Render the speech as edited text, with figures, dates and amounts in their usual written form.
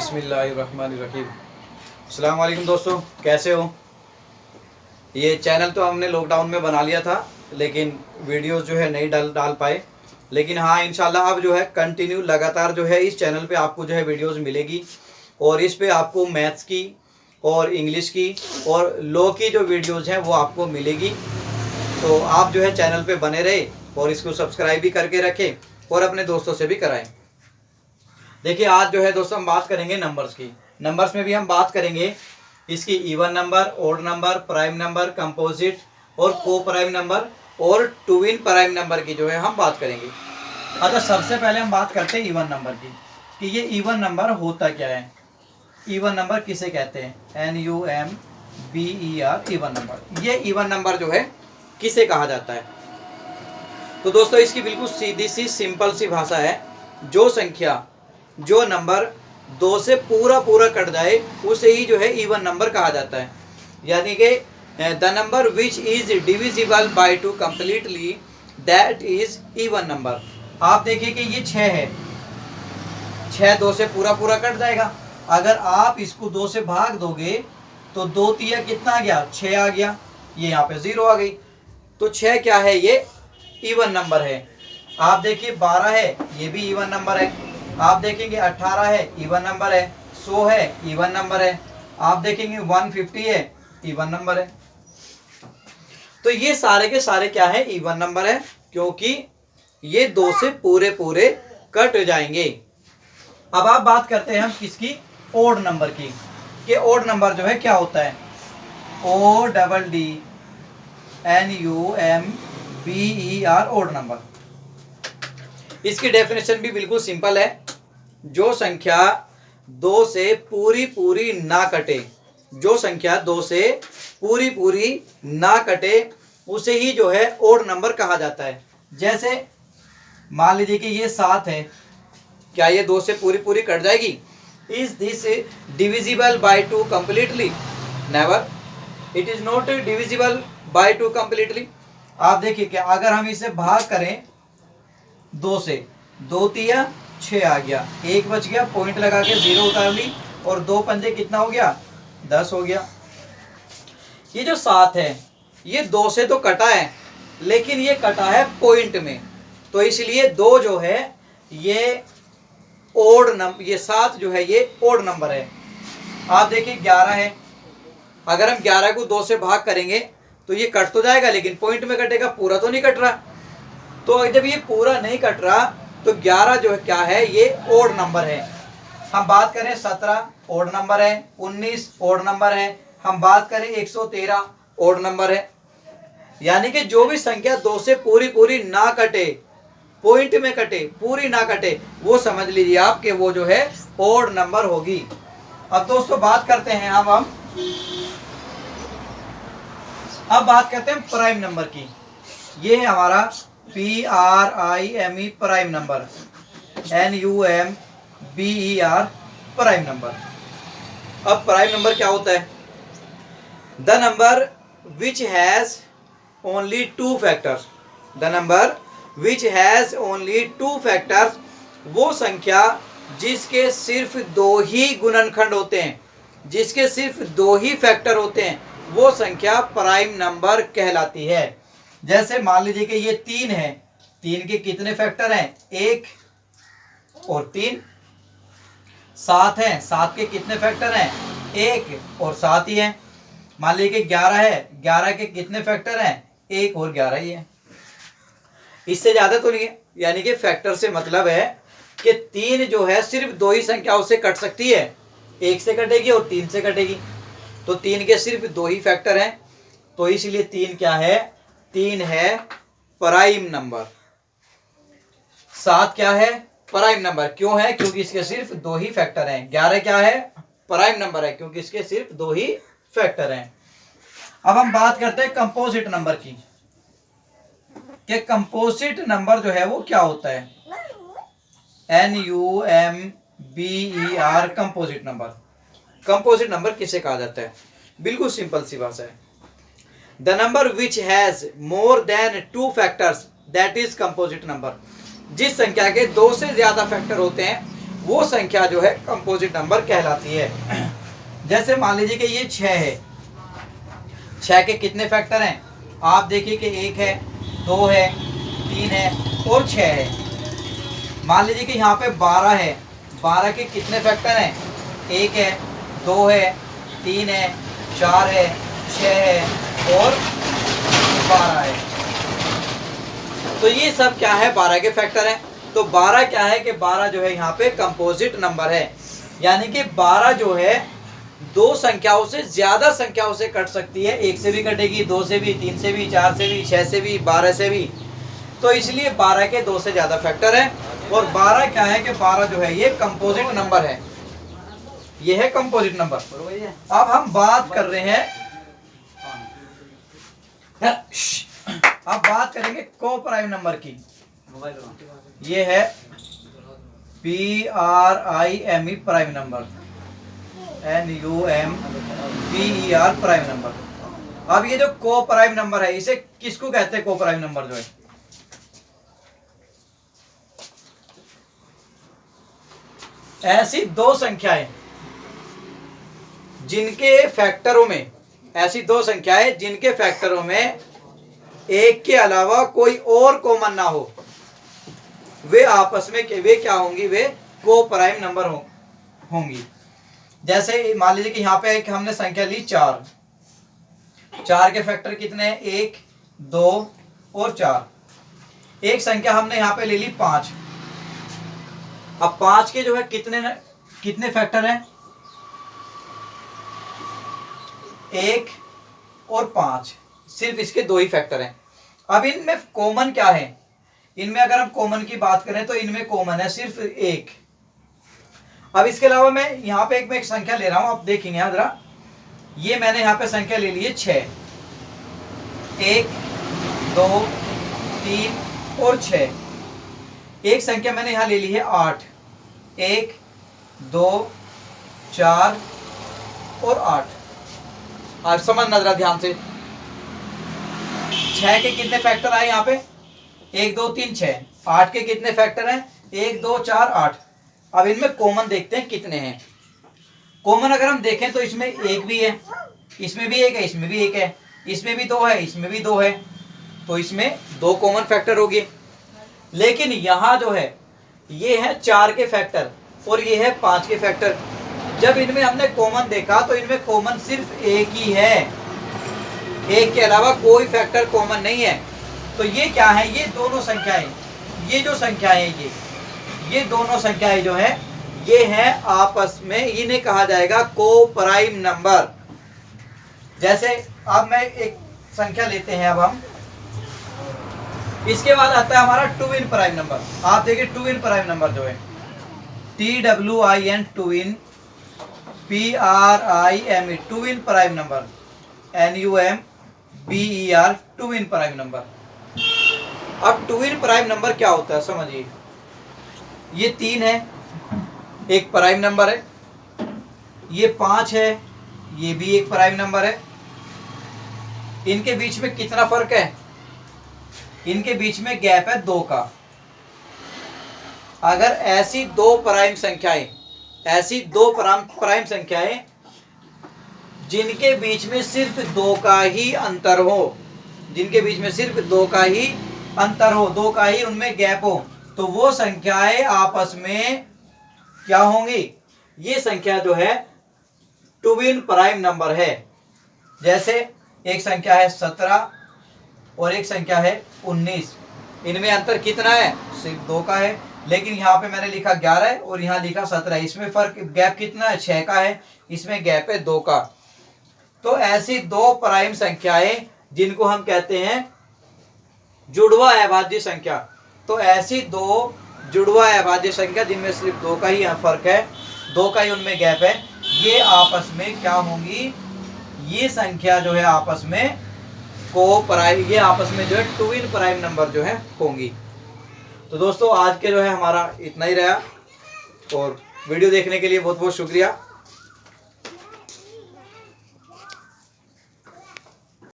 बिस्मिल्लाहिर्रहमानिर्रहीम। अस्सलाम वालेकुम दोस्तों, कैसे हो। ये चैनल तो हमने लॉकडाउन में बना लिया था, लेकिन वीडियोस जो है नहीं डाल पाए। लेकिन हाँ, इंशाल्लाह अब जो है कंटिन्यू लगातार जो है इस चैनल पे आपको जो है वीडियोस मिलेगी। और इस पे आपको मैथ्स की और इंग्लिश की और लॉ की जो वीडियोस हैं वो आपको मिलेगी। तो आप जो है चैनल पे बने रहे और इसको सब्सक्राइब भी करके रखें और अपने दोस्तों से भी कराएं। देखिए, आज जो है दोस्तों हम बात करेंगे नंबर्स की। नंबर्स में भी हम बात करेंगे इसकी even number, odd number, prime number, composite और को प्राइम नंबर और ट्विन प्राइम नंबर की जो है हम बात करेंगे। अच्छा, सबसे पहले हम बात करते हैं इवन नंबर की कि ये इवन नंबर होता क्या है। इवन नंबर किसे कहते हैं? NUMBER, even number. ये इवन नंबर जो है किसे कहा जाता है? तो दोस्तों इसकी बिल्कुल सीधी सी सिंपल सी भाषा है। जो नंबर 2 से पूरा कट जाए उसे ही जो है इवन नंबर कहा जाता है। यानी कि the number which is divisible by 2 completely, that is even number. आप देखिए कि ये 6 है, 6 2 से पूरा कट जाएगा। अगर आप इसको 2 से भाग दोगे तो 2 तिया कितना आ गया? 6 आ गया। ये यहाँ पे 0 आ गई। तो 6 क्या है? ये इवन नंबर है। आप देखिए 12 है, ये भी इवन नंबर है। आप देखेंगे 18 है, इवन नंबर है। 100 है, इवन नंबर है। आप देखेंगे 150 है, इवन नंबर है। तो ये सारे के सारे क्या है? इवन नंबर है, क्योंकि ये 2 से पूरे कट जाएंगे। अब आप बात करते हैं हम किसकी? ओड नंबर की। कि ओड नंबर जो है क्या होता है? ODDNUMBER, odd number. इसकी डेफिनेशन भी बिल्कुल सिंपल है। जो संख्या 2 से पूरी ना कटे, जो संख्या 2 से पूरी ना कटे उसे ही जो है ओड नंबर कहा जाता है। जैसे मान लीजिए कि ये 7 है, क्या ये 2 से पूरी कट जाएगी? Is this divisible by 2 completely? Never, it is not divisible by 2 completely. आप देखिए कि अगर हम इसे भाग करें 2 से, 2 तिया 6 आ गया, 1 बच गया, पॉइंट लगा के 0 उतार ली और 2 पंजे कितना हो गया? 10 हो गया। ये जो 7 है ये 2 से तो कटा है, लेकिन ये कटा है पॉइंट में, तो इसलिए 2 जो है ये ओड नंबर, ये 7 जो है ये ओड नंबर है। आप देखिए 11 है, अगर हम 11 को 2 से भाग करेंगे तो ये कट तो जाएगा, लेकिन पॉइंट में कटेगा, पूरा तो नहीं कट रहा। तो जब ये पूरा नहीं कट रहा तो 11 जो है क्या है? ये ओड नंबर है। हम बात करें 17 ओड नंबर है, 19 ओड नंबर है, हम बात करें 113 ओड नंबर है। यानी कि जो भी संख्या 2 से पूरी ना कटे, पॉइंट में कटे, पूरी ना कटे, वो समझ लीजिए आप कि वो जो है ओड नंबर होगी। अब दोस्तों बात करते हैं अब बात करते हैं प्राइम नंबर की। ये है हमारा PRIME prime number, NUMBER prime number. अब प्राइम नंबर क्या होता है? The number which has only 2 factors. The number which has only 2 factors, वो संख्या जिसके सिर्फ 2 ही गुणनखंड होते हैं, जिसके सिर्फ 2 ही फैक्टर होते हैं, वो संख्या प्राइम नंबर कहलाती है। जैसे मान लीजिए कि ये 3 है, 3 के कितने फैक्टर हैं? 1 और 3। 7 है, 7 के कितने फैक्टर हैं? 1 और 7 ही हैं। मान लीजिए कि 11 है, 11 के कितने फैक्टर हैं? 1 और 11 ही है, इससे ज्यादा तो नहीं है। यानी कि फैक्टर से मतलब है कि 3 जो है सिर्फ 2 ही संख्याओं से कट सकती है, 1 से कटेगी और 3 से कटेगी। तो 3 के सिर्फ 2 ही फैक्टर हैं, तो इसलिए 3 क्या है? 3 है प्राइम नंबर। 7 क्या है? Prime number. क्यों है? क्योंकि इसके सिर्फ 2 ही फैक्टर हैं। 11 क्या है? प्राइम नंबर है, क्योंकि इसके सिर्फ 2 ही फैक्टर हैं। अब हम बात करते हैं कंपोजिट नंबर की कि कंपोजिट नंबर जो है वो क्या होता है? NUMBER composite number. Composite number किसे कहा जाता है? बिल्कुल सिंपल सी भाषा है। The number which has more than 2 factors, that is composite number. जिस संख्या के 2 से ज्यादा फैक्टर होते हैं वो संख्या जो है कंपोजिट नंबर कहलाती है। जैसे मान लीजिए कि ये 6 है, 6 के कितने फैक्टर हैं? आप देखिए कि 1 है, 2 है, 3 है और 6 है। मान लीजिए कि यहाँ पे 12 है, 12 के कितने फैक्टर हैं? 1 है, 2 है, 3 है, 4 है, 6 है और 12 है। तो ये सब क्या है? 12 के फैक्टर हैं। तो 12 क्या है कि 12 जो है यहाँ पे कंपोजिट नंबर है, यानी कि 12 जो है दो संख्याओं से ज्यादा संख्याओं से कट सकती है। 1 से भी कटेगी, 2 से भी, 3 से भी, 4 से भी, 6 से भी, 12 से भी। तो इसलिए 12 के 2 से ज्यादा फैक्टर है। और 12 क्या है कि 12 जो है ये कंपोजिट नंबर है, ये है कंपोजिट नंबर। अब हम बात कर रहे हैं, अब बात करेंगे को प्राइम नंबर की। ये है PRIME prime number, NUMBER prime number. अब ये जो को प्राइम नंबर है, इसे किसको कहते हैं? को प्राइम नंबर जो है ऐसी दो संख्याएं जिनके फैक्टरों में, ऐसी दो संख्याएं जिनके फैक्टरों में एक के अलावा कोई और कॉमन ना हो, वे आपस में वे क्या होंगी? वे को प्राइम नंबर होंगी। जैसे मान लीजिए कि यहाँ पे एक हमने संख्या ली 4, 4 के फैक्टर कितने हैं? 1, 2 और 4। एक संख्या हमने यहाँ पे ले ली 5। अब 5 के जो है कितने फैक्टर हैं? 1 और 5, सिर्फ इसके 2 ही फैक्टर हैं। अब इनमें कॉमन क्या है? इनमें अगर हम कॉमन की बात करें तो इनमें कॉमन है सिर्फ 1। अब इसके अलावा मैं यहाँ पे एक संख्या ले रहा हूं, आप देखेंगे यहाँ जरा, ये मैंने यहाँ पे संख्या ले ली है 6, 1, 2, 3 और 6। एक संख्या मैंने यहाँ ले ली है 8, 1, 2, 4 और 8। आप समझना जरा ध्यान से, 6 के कितने फैक्टर आए यहाँ पे? 1, 2, 3, 6। 8 के कितने फैक्टर हैं? 1, 2, 4, 8। अब इनमें कॉमन देखते हैं कितने हैं। कॉमन अगर हम देखें तो इसमें 1 भी है, इसमें भी 1 है, इसमें भी 1 है, इसमें भी 2 है, इसमें भी 2 है। तो इसमें 2 कॉमन फैक्टर हो गए। लेकिन यहाँ जो है ये है 4 के फैक्टर और ये है 5 के फैक्टर। जब इनमें हमने कॉमन देखा तो इनमें कॉमन सिर्फ 1 ही है, 1 के अलावा कोई फैक्टर कॉमन नहीं है। तो ये क्या है? ये दोनों संख्याएं, ये जो संख्याएं ये दोनों संख्याएं जो है ये है आपस में, इन्हें कहा जाएगा को प्राइम नंबर। जैसे अब मैं एक संख्या लेते हैं, अब हम इसके बाद आता है हमारा ट्विन प्राइम नंबर। आप देखिए ट्विन प्राइम नंबर जो है TWIN twin, PRIME twin prime number, NUMBER twin prime number. अब ट्विन प्राइम नंबर क्या होता है समझिए, ये 3 है, एक प्राइम नंबर है, ये 5 है, ये भी एक प्राइम नंबर है। इनके बीच में कितना फर्क है? इनके बीच में गैप है 2 का। अगर ऐसी दो प्राइम संख्याएं, ऐसी दो प्राइम संख्याएं जिनके बीच में सिर्फ 2 का ही अंतर हो, जिनके बीच में सिर्फ 2 का ही अंतर हो, 2 का ही उनमें गैप हो, तो वो संख्याएं आपस में क्या होंगी? ये संख्या जो है ट्विन प्राइम नंबर है। जैसे एक संख्या है 17 और एक संख्या है 19, इनमें अंतर कितना है? सिर्फ 2 का है। लेकिन यहाँ पे मैंने लिखा 11 और यहाँ लिखा 17, इसमें फर्क गैप कितना है? 6 का है, इसमें गैप है 2 का। तो ऐसी दो प्राइम संख्याएं जिनको हम कहते हैं जुड़वा अभाज्य संख्या, तो ऐसी दो जुड़वा अभाज्य संख्या जिनमें सिर्फ 2 का ही फर्क है, 2 का ही उनमें गैप है, ये आपस में क्या होंगी? ये संख्या जो है आपस में ये आपस में जो है ट्विन प्राइम नंबर जो है होंगी। तो दोस्तों आज के जो है हमारा इतना ही रहा, और वीडियो देखने के लिए बहुत बहुत शुक्रिया।